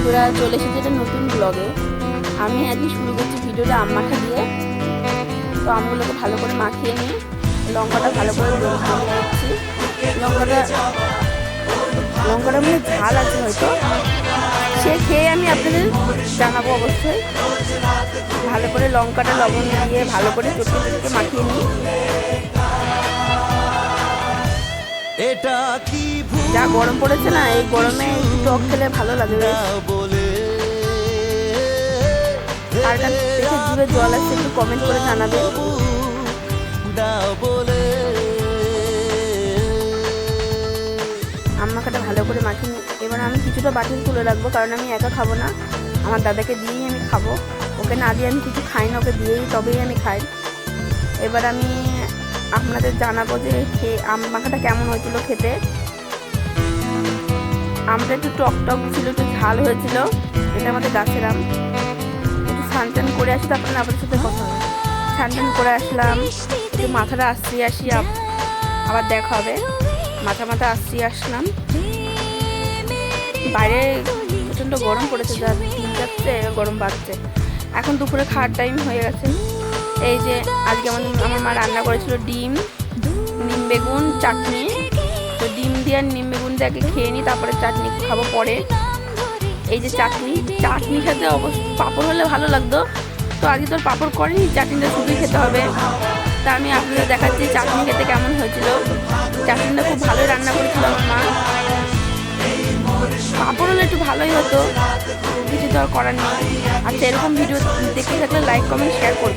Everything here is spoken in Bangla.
বন্ধুরা, চলে এসেছে একটা নতুন ব্লগে। আমি আজকে শুরু করছি ভিডিওটা আম মাখা দিয়ে। তো আমগুলোকে ভালো করে মাখিয়ে নিয়ে লঙ্কাটা ভালো করে দিচ্ছি। লঙ্কাটা মানে ঝাল আছে হয়তো, সে খেয়ে আমি আপনাদের জানাবো অবশ্যই। ভালো করে লঙ্কাটা লবণ দিয়ে ভালো করে চটকে মাখিয়ে নিই। যা গরম পড়েছে না, এই গরমে একটু টক খেলে ভালো লাগে। আর দেখে জিভে জল আসছে, একটু কমেন্ট করে জানাবে। আম মাখাটা ভালো করে মাখিয়ে নিই। এবার আমি কিছুটা বাটিতে তুলে রাখবো, কারণ আমি একা খাবো না, আমার দাদাকে দিয়েই আমি খাবো। ওকে না দিয়ে আমি কিছু খাই না, ওকে দিয়েই তবেই আমি খাই। এবার আমি আপনাদের জানাবো যে আম মাখাটা কেমন হয়েছিল খেতে। আমটা একটু টক টক ছিল, একটু ঝাল হয়েছিল। এটা আমাদের গাছের আম। একটু স্নান টান করে আসি, তারপরে আপনাদের সাথে কথা হবে। স্নান টান করে আসলাম, একটু মাথাটা আসি আবার দেখা হবে। মাথা আসলাম। বাইরে প্রচণ্ড গরম পড়েছে, যা দিন যাচ্ছে গরম বাড়ছে। এখন দুপুরে খাওয়ার টাইম হয়ে গেছে। এই যে আজকে আমার মা রান্না করেছিল ডিম, নিম বেগুন চাটনি। তো ডিম দিয়ে আর নিম বেগুন দিয়ে আগে খেয়ে নিই, তারপরে চাটনি খাবো পরে। এই যে চাটনি খেতে অবশ্য পাঁপড় হলে ভালো লাগতো, তো আজকে তোর পাঁপড় করেনি, চাটনিটা শুধুই খেতে হবে। তা আমি আপনাদের দেখাচ্ছি চাটনি খেতে কেমন হয়েছিল। চাটনিটা খুব ভালোই রান্না করেছিল আমার মা। পাঁপড় হলে একটু ভালোই হতো, কিছু তো আর করার নেই। আচ্ছা, এরকম ভিডিও দেখতে থাকলে লাইক কমেন্ট শেয়ার করবে।